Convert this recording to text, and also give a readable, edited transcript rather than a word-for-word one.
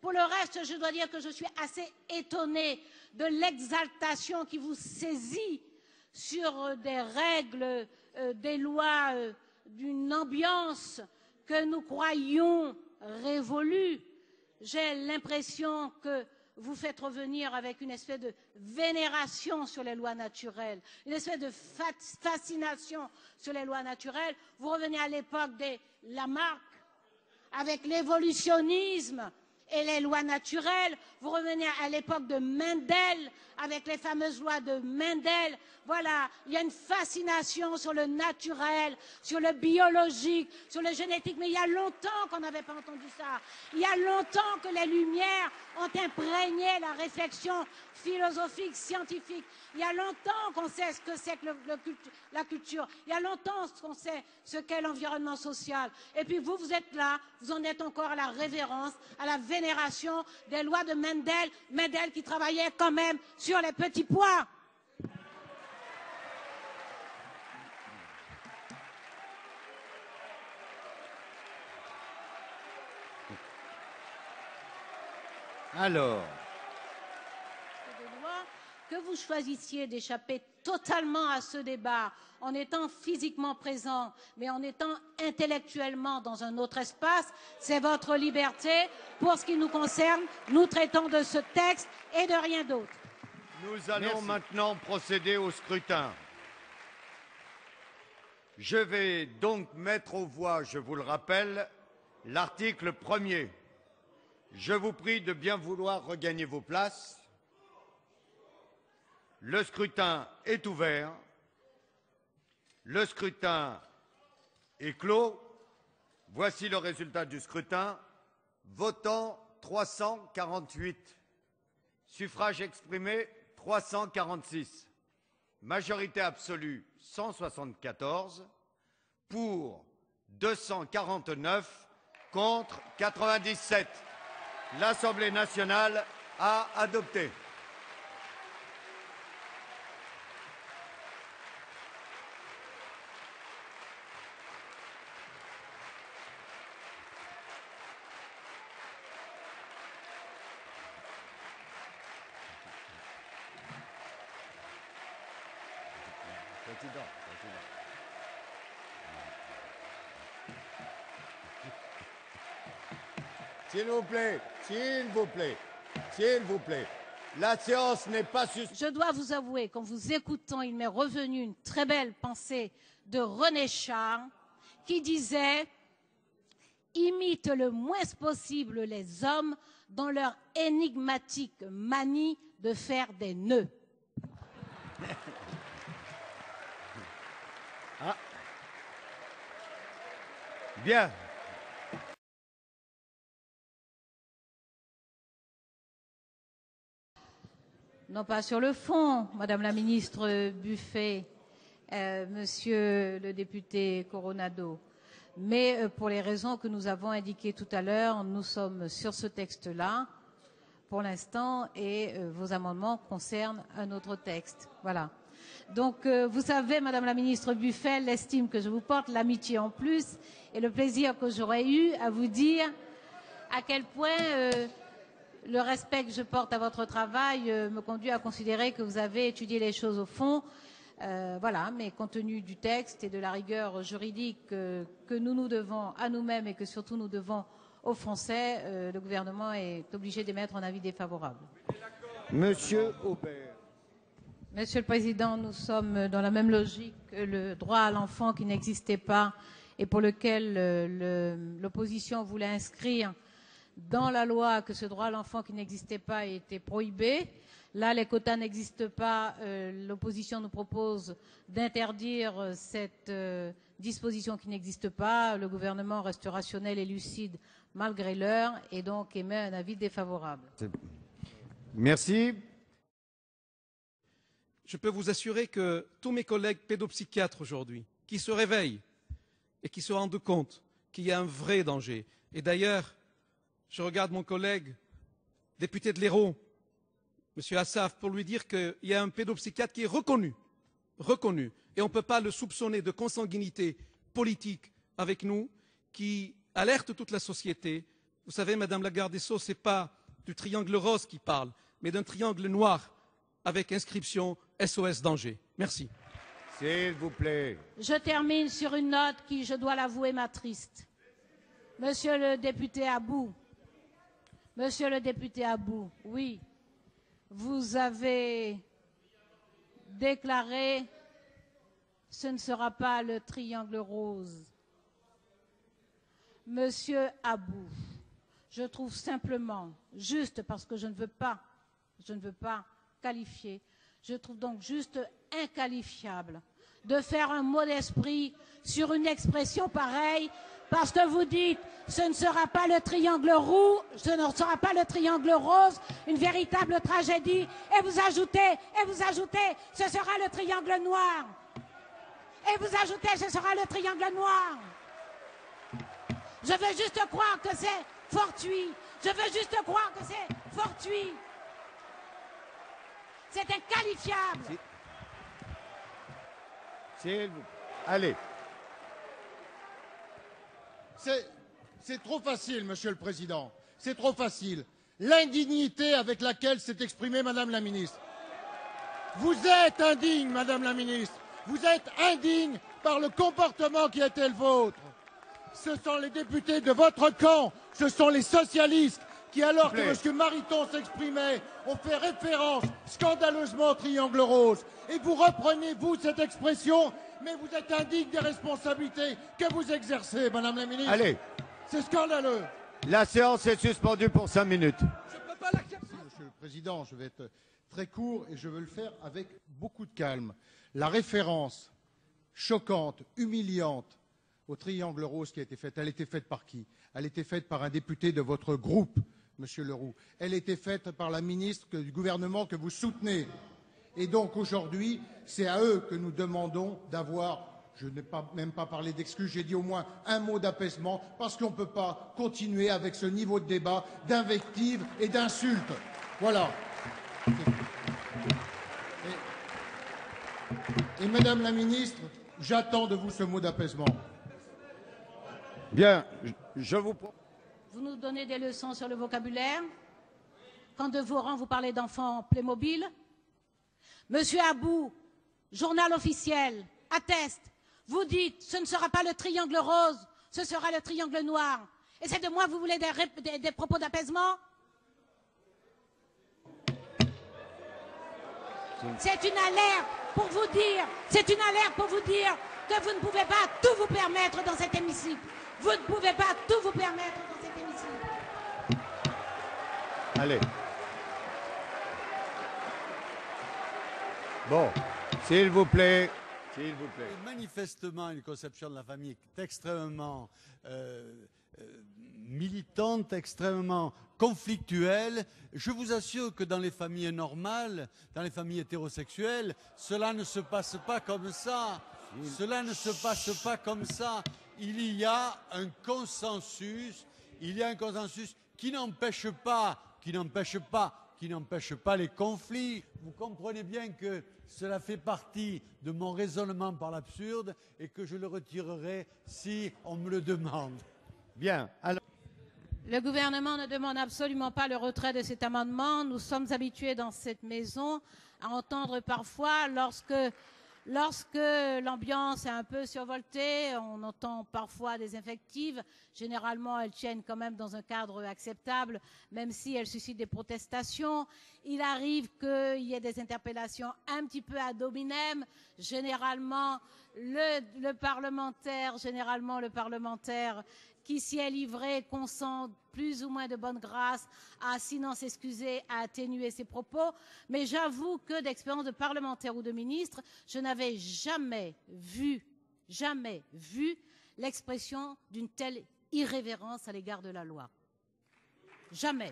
Pour le reste, je dois dire que je suis assez étonnée de l'exaltation qui vous saisit sur des règles, des lois, d'une ambiance que nous croyions révolue. J'ai l'impression que vous faites revenir avec une espèce de vénération sur les lois naturelles, une espèce de fascination sur les lois naturelles. Vous revenez à l'époque de Lamarck, avec l'évolutionnisme et les lois naturelles. Vous revenez à l'époque de Mendel, avec les fameuses lois de Mendel. Voilà, il y a une fascination sur le naturel, sur le biologique, sur le génétique. Mais il y a longtemps qu'on n'avait pas entendu ça. Il y a longtemps que les Lumières ont imprégné la réflexion philosophique, scientifique. Il y a longtemps qu'on sait ce que c'est que la culture. Il y a longtemps qu'on sait ce qu'est l'environnement social. Et puis vous, vous êtes là, vous en êtes encore à la révérence, à la vénération des lois de Mendel. Mendel qui travaillait quand même sur les petits pois. Alors, que vous choisissiez d'échapper totalement à ce débat en étant physiquement présent, mais en étant intellectuellement dans un autre espace, c'est votre liberté. Pour ce qui nous concerne, nous traitons de ce texte et de rien d'autre. nous allons maintenant procéder au scrutin. Je vais donc mettre aux voix, je vous le rappelle, l'article 1er. Je vous prie de bien vouloir regagner vos places. Le scrutin est ouvert. Le scrutin est clos. Voici le résultat du scrutin. Votant 348. Suffrage exprimé 346. Majorité absolue 174. Pour 249. Contre 97. L'Assemblée nationale a adopté. S'il vous plaît, s'il vous plaît, s'il vous plaît. La séance n'est pas suspendue. Je dois vous avouer qu'en vous écoutant, il m'est revenu une très belle pensée de René Char qui disait « Imite le moins possible les hommes dans leur énigmatique manie de faire des nœuds. » Ah. Bien. Non pas sur le fond, Madame la ministre Buffet, Monsieur le député Coronado, mais pour les raisons que nous avons indiquées tout à l'heure, nous sommes sur ce texte-là pour l'instant et vos amendements concernent un autre texte. Voilà. Donc, vous savez, Madame la ministre Buffet, l'estime que je vous porte, l'amitié en plus et le plaisir que j'aurais eu à vous dire à quel point le respect que je porte à votre travail me conduit à considérer que vous avez étudié les choses au fond. Voilà, mais compte tenu du texte et de la rigueur juridique que nous devons à nous-mêmes et que surtout nous devons aux Français, le gouvernement est obligé d'émettre un avis défavorable. Monsieur Aubert. Monsieur le Président, nous sommes dans la même logique que le droit à l'enfant qui n'existait pas et pour lequel l'opposition voulait inscrire dans la loi que ce droit à l'enfant qui n'existait pas était prohibé. Là, les quotas n'existent pas. L'opposition nous propose d'interdire cette disposition qui n'existe pas. Le gouvernement reste rationnel et lucide malgré l'heure et donc émet un avis défavorable. Merci. Je peux vous assurer que tous mes collègues pédopsychiatres aujourd'hui, qui se réveillent et qui se rendent compte qu'il y a un vrai danger, et d'ailleurs, je regarde mon collègue député de l'Hérault, M. Assaf, pour lui dire qu'il y a un pédopsychiatre qui est reconnu, et on ne peut pas le soupçonner de consanguinité politique avec nous, qui alerte toute la société. Vous savez, Madame la garde des Sceaux, ce n'est pas du triangle rose qui parle, mais d'un triangle noir avec inscription SOS danger. Merci. S'il vous plaît. Je termine sur une note qui, je dois l'avouer, m'attriste. Monsieur le député Abou, oui, vous avez déclaré « ce ne sera pas le triangle rose ». Monsieur Abou, je trouve simplement juste, parce que je ne veux pas qualifier, je trouve donc juste inqualifiable de faire un mot d'esprit sur une expression pareille, parce que vous dites ce ne sera pas le triangle roux, ce ne sera pas le triangle rose, une véritable tragédie, et vous ajoutez, ce sera le triangle noir. Et vous ajoutez, ce sera le triangle noir. Je veux juste croire que c'est fortuit. Je veux juste croire que c'est fortuit. C'est inqualifiable. S'il vous... Allez. C'est trop facile, Monsieur le Président. C'est trop facile. L'indignité avec laquelle s'est exprimée Madame la Ministre. Vous êtes indigne, Madame la Ministre. Vous êtes indigne par le comportement qui a été le vôtre. Ce sont les députés de votre camp, ce sont les socialistes qui, alors que M. Mariton s'exprimait, ont fait référence scandaleusement au triangle rose. Et vous reprenez, vous, cette expression, mais vous êtes indigne des responsabilités que vous exercez, Madame la Ministre. Allez. C'est scandaleux. La séance est suspendue pour 5 minutes. Je ne peux pas l'accepter. Monsieur le Président, je vais être très court et je veux le faire avec beaucoup de calme. La référence choquante, humiliante au triangle rose qui a été faite, elle était faite par qui? Elle était faite par un député de votre groupe, Monsieur Leroux. Elle était faite par la ministre du gouvernement que vous soutenez. Et donc aujourd'hui, c'est à eux que nous demandons d'avoir, je n'ai même pas parlé d'excuses, j'ai dit au moins un mot d'apaisement, parce qu'on ne peut pas continuer avec ce niveau de débat, d'invectives et d'insultes. Voilà. Et Madame la Ministre, j'attends de vous ce mot d'apaisement. Bien, je vous... Vous nous donnez des leçons sur le vocabulaire. Quand de vos rangs, vous parlez d'enfants Playmobil. Monsieur Abou, journal officiel, atteste. Vous dites, ce ne sera pas le triangle rose, ce sera le triangle noir. Et c'est de moi que vous voulez des propos d'apaisement? C'est une alerte pour vous dire, que vous ne pouvez pas tout vous permettre dans cet hémicycle. Vous ne pouvez pas tout vous permettre dans cet hémicycle. Allez. Bon, s'il vous plaît. S'il vous plaît. Manifestement, une conception de la famille extrêmement militante, extrêmement conflictuelle. Je vous assure que dans les familles normales, dans les familles hétérosexuelles, cela ne se passe pas comme ça. Cela ne se passe pas comme ça. Il y a un consensus qui n'empêche pas les conflits. Vous comprenez bien que cela fait partie de mon raisonnement par l'absurde et que je le retirerai si on me le demande. Bien. Alors... Le gouvernement ne demande absolument pas le retrait de cet amendement. Nous sommes habitués dans cette maison à entendre parfois, lorsque l'ambiance est un peu survoltée, on entend parfois des invectives. Généralement, elles tiennent quand même dans un cadre acceptable, même si elles suscitent des protestations. Il arrive qu'il y ait des interpellations un petit peu ad hominem. Généralement, le parlementaire qui s'y est livré consent plus ou moins de bonne grâce à, sinon s'excuser, à atténuer ses propos. Mais j'avoue que d'expérience de parlementaire ou de ministre, je n'avais jamais vu l'expression d'une telle irrévérence à l'égard de la loi. Jamais.